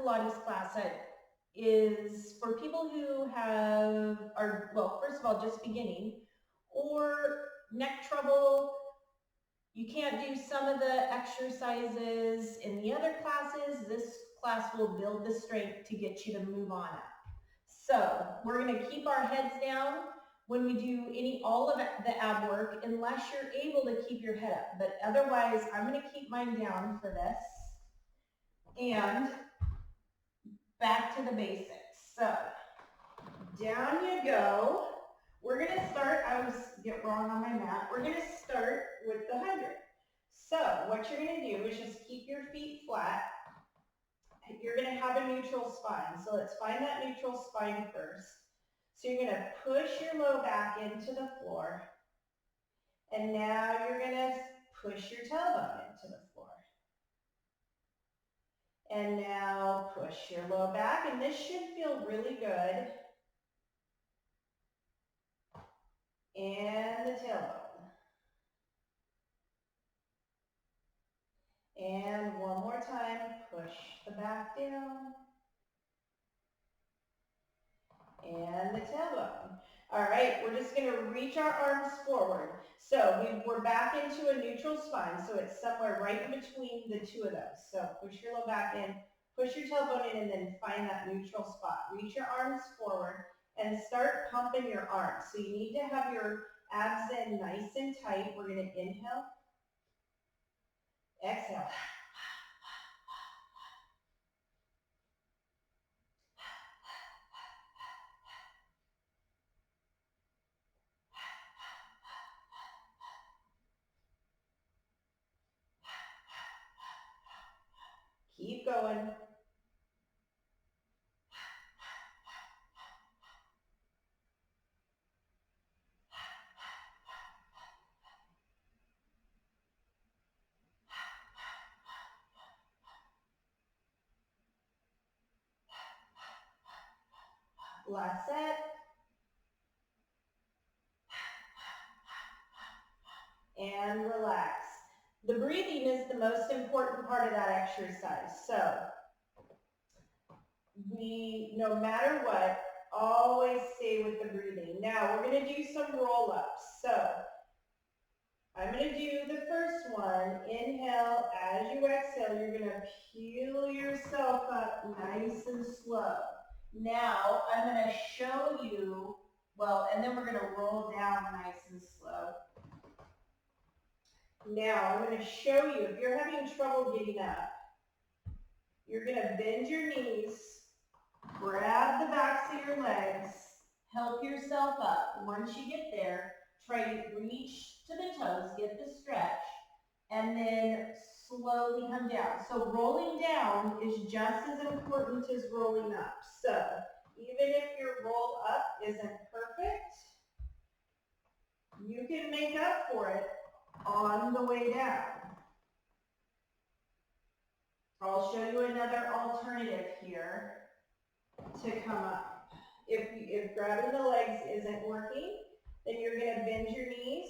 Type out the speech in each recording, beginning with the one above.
Pilates class is for people who are, well, first of all, just beginning, or neck trouble. You can't do some of the exercises in the other classes. This class will build the strength to get you to move on up. So we're going to keep our heads down when we do all of the ab work, unless you're able to keep your head up. But otherwise, I'm going to keep mine down for this. And back to the basics. So down you go. We're going to start, I always get wrong on my mat. We're going to start with the 100. So what you're going to do is just keep your feet flat. You're going to have a neutral spine. So let's find that neutral spine first. So you're going to push your low back into the floor. And now you're going to push your tailbone into the floor. And now push your low back. And this should feel really good. And the tailbone. And one more time, push the back down. And the tailbone. All right, we're just going to reach our arms forward. So we're back into a neutral spine, so it's somewhere right in between the two of those. So push your low back in, push your tailbone in, and then find that neutral spot. Reach your arms forward and start pumping your arms. So you need to have your abs in nice and tight. We're going to inhale, exhale. Keep going. Last set. And relax. The breathing is the most important part of that exercise. So no matter what, always stay with the breathing. Now we're going to do some roll-ups. So I'm going to do the first one. Inhale. As you exhale, you're going to peel yourself up nice and slow. Now I'm going to show you, and then we're going to roll down nice and slow. Now I'm going to show you, if you're having trouble getting up, you're going to bend your knees, grab the backs of your legs, help yourself up. Once you get there, try to reach to the toes, get the stretch, and then slowly come down. So rolling down is just as important as rolling up. So even if your roll up isn't perfect, you can make up for it on the way down. I'll show you another alternative here to come up. If grabbing the legs isn't working, then you're going to bend your knees,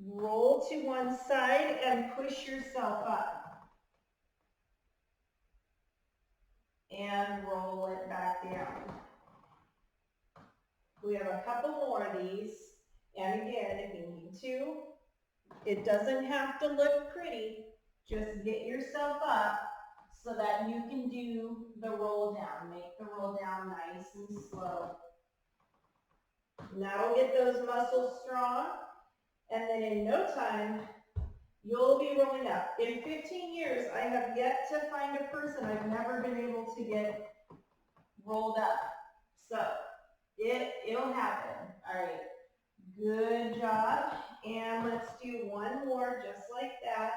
roll to one side, and push yourself up. And roll it back down. We have a couple more of these. And again, if you need to, it doesn't have to look pretty. Just get yourself up so that you can do the roll down. Make the roll down nice and slow. And that'll get those muscles strong. And then in no time, you'll be rolling up. In 15 years, I have yet to find a person I've never been able to get rolled up. So it'll happen. All right. Good job. And let's do one more just like that.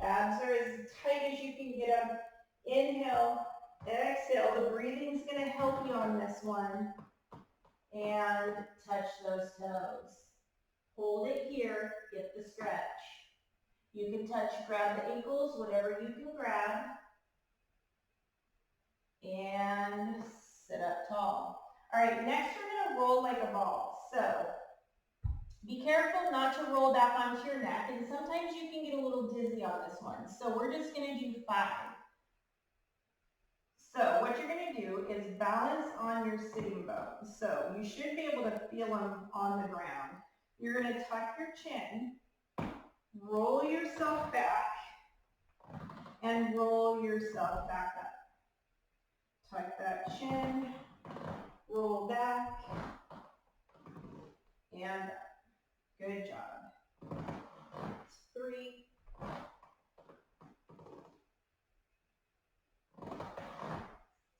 Abs are as tight as you can get them. Inhale, exhale. The breathing's going to help you on this one. And touch those toes. Hold it here, get the stretch. You can grab the ankles, whatever you can grab. And sit up tall. All right, next we're going to roll like a ball. So be careful not to roll back onto your neck, and sometimes you can get a little dizzy on this one. So we're just going to do 5. balance on your sitting bones. So you should be able to feel them on the ground. You're going to tuck your chin, roll yourself back, and roll yourself back up. Tuck that chin, roll back, and up. Good job. 3,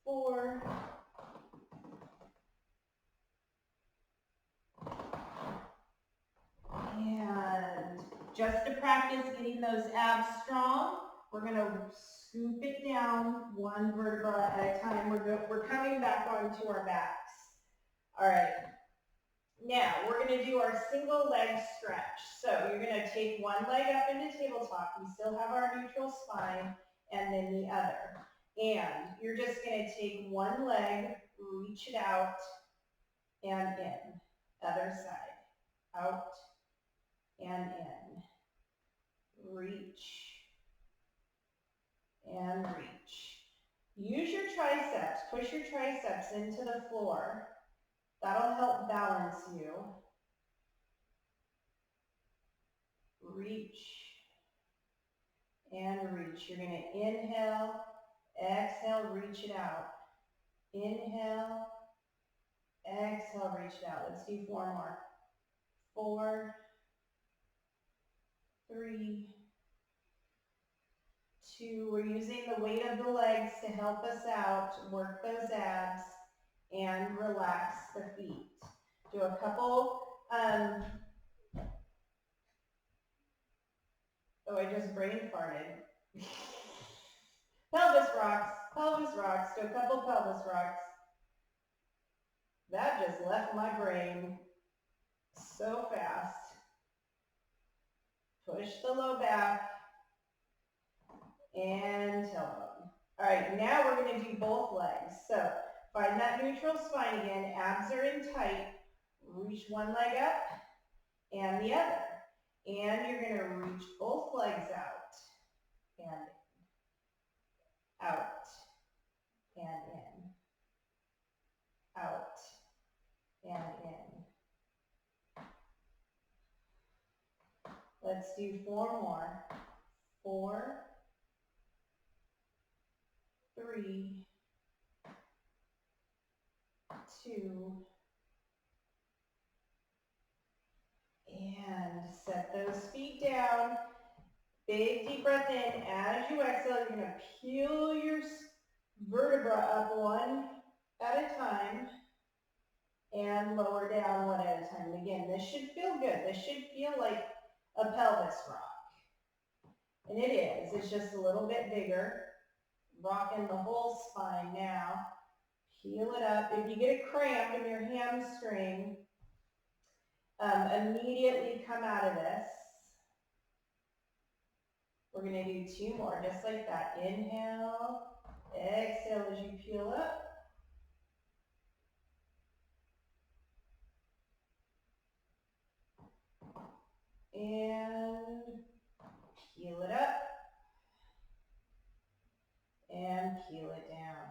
4, and just to practice getting those abs strong, we're going to scoop it down one vertebra at a time. We're coming back onto our backs. All right. Now, we're going to do our single leg stretch. So you're going to take one leg up into tabletop. We still have our neutral spine, and then the other. And you're just going to take one leg, reach it out, and in. Other side. Out and in. Reach and reach. Use your triceps. Push your triceps into the floor. That'll help balance you. Reach and reach. You're going to inhale, exhale, reach it out. Inhale, exhale, reach it out. Let's do 4 more. 4, 3, 2. We're using the weight of the legs to help us out, work those abs, and relax the feet. Do a couple, oh, I just brain farted. Pelvis rocks, pelvis rocks. Do a couple pelvis rocks. That just left my brain so fast. Push the low back and tailbone. All right, now we're going to do both legs. So find that neutral spine again. Abs are in tight. Reach one leg up and the other. And you're going to reach both legs out and out and in. Out and in. Let's do 4 more. 4, 3, 2, and set those feet down. Big deep breath in. As you exhale, you're going to peel your vertebra up one at a time and lower down one at a time. And again, this should feel good. This should feel like a pelvis rock. And it is. It's just a little bit bigger. Rocking the whole spine now. Peel it up. If you get a cramp in your hamstring, immediately come out of this. We're going to do 2 more, just like that. Inhale, exhale as you peel up. And peel it up. And peel it down.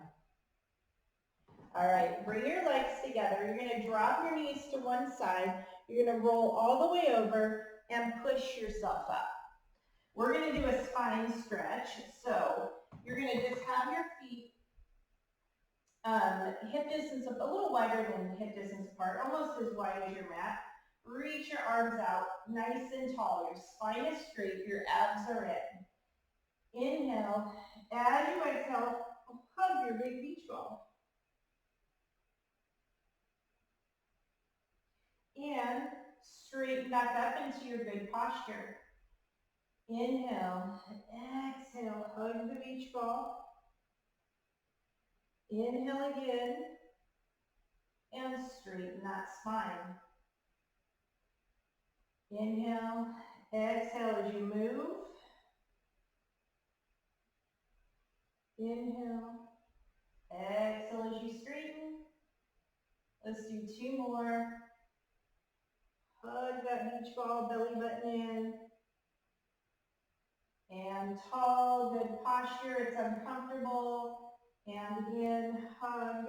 All right, bring your legs together. You're going to drop your knees to one side. You're going to roll all the way over and push yourself up. We're going to do a spine stretch. So you're going to just have your feet hip distance, a little wider than hip distance apart, almost as wide as your mat. Reach your arms out nice and tall. Your spine is straight. Your abs are in. Inhale. As you exhale, hug your big beach ball. And straighten back up into your good posture. Inhale, exhale, hug the beach ball. Inhale again, and straighten that spine. Inhale, exhale as you move. Inhale, exhale as you straighten. Let's do 2 more. Hug that beach ball, belly button in. And tall, good posture. It's uncomfortable. And again, hug.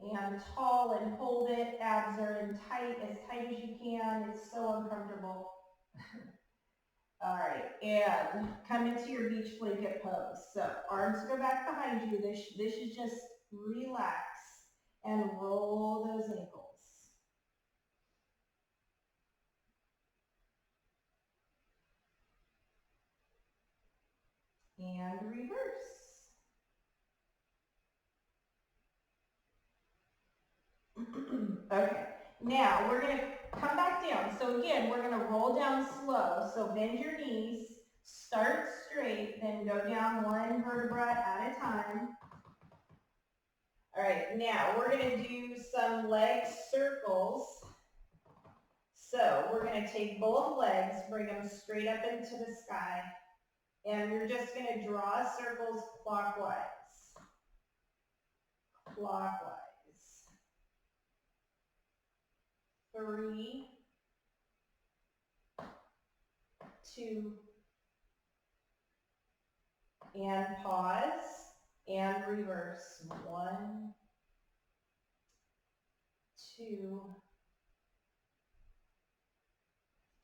and tall and hold it. Abs are in tight, as tight as you can. It's so uncomfortable. All right, and come into your beach blanket pose. So arms go back behind you. This is just relax and roll those ankles. And reverse. Okay, now we're gonna come back down. So again, we're gonna roll down slow. So bend your knees, start straight, then go down one vertebra at a time. All right, now we're gonna do some leg circles. So we're gonna take both legs, bring them straight up into the sky, and you're just gonna draw circles clockwise. Clockwise. 3, 2, and pause, and reverse. 1, 2,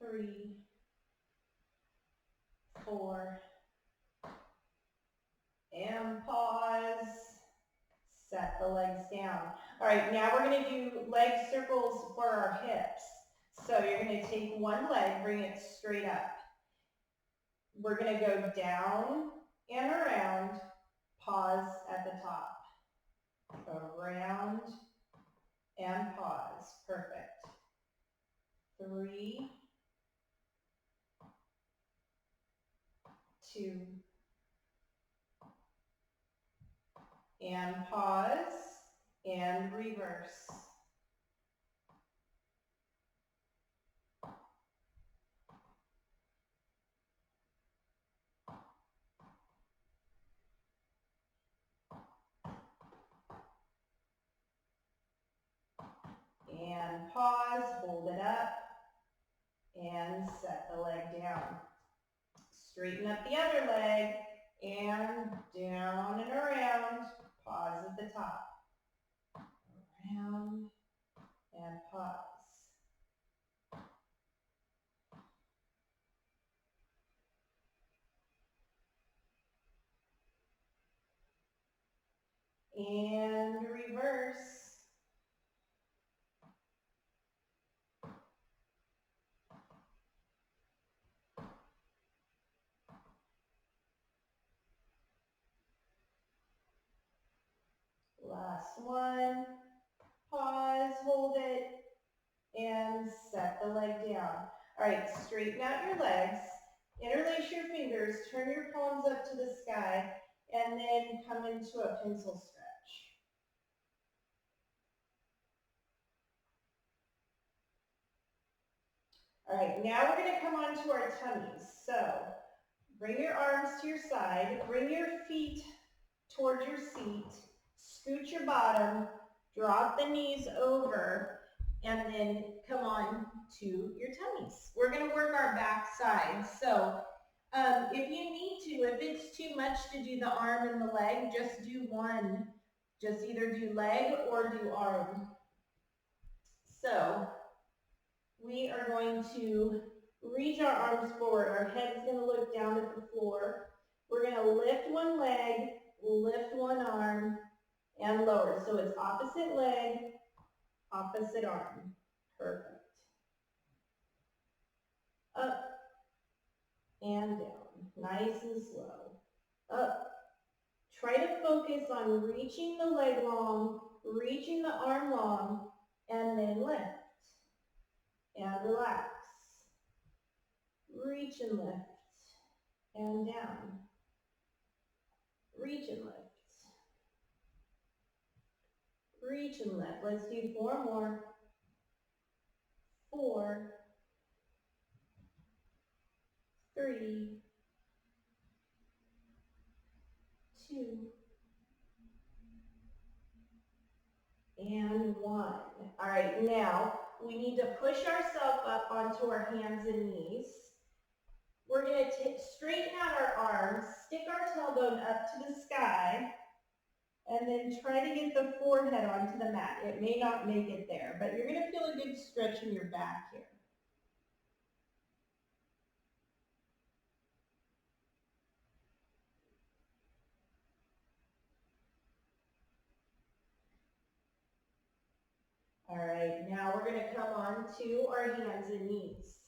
3, 4, and pause. Set the legs down. All right, now we're going to do leg circles for our hips. So you're going to take one leg, bring it straight up. We're going to go down and around, pause at the top. Around and pause. Perfect. 3, 2, and pause, and reverse. And pause, hold it up, and set the leg down. Straighten up the other leg, and down and around, pause at the top. Around, and pause. And reverse. Last one. Pause, hold it, and set the leg down. All right, straighten out your legs, interlace your fingers, turn your palms up to the sky, and then come into a pencil stretch. All right, now we're going to come on to our tummies. So bring your arms to your side, bring your feet towards your seat, scoot your bottom, drop the knees over, and then come on to your tummies. We're going to work our back side. So if you need to, if it's too much to do the arm and the leg, just do one. Just either do leg or do arm. So we are going to reach our arms forward. Our head's going to look down at the floor. We're going to lift one leg, lift one arm, and lower. So it's opposite leg, opposite arm. Perfect. Up and down. Nice and slow. Up. Try to focus on reaching the leg long, reaching the arm long, and then lift. And relax. Reach and lift. And down. Reach and lift. Reach and lift. Let's do 4 more. 4, 3, 2, and 1. All right, now we need to push ourselves up onto our hands and knees. We're going to straighten out our arms, stick our tailbone up to the sky, And then try to get the forehead onto the mat. It may not make it there, but you're gonna feel a good stretch in your back here. All right, now we're gonna come on to our hands and knees.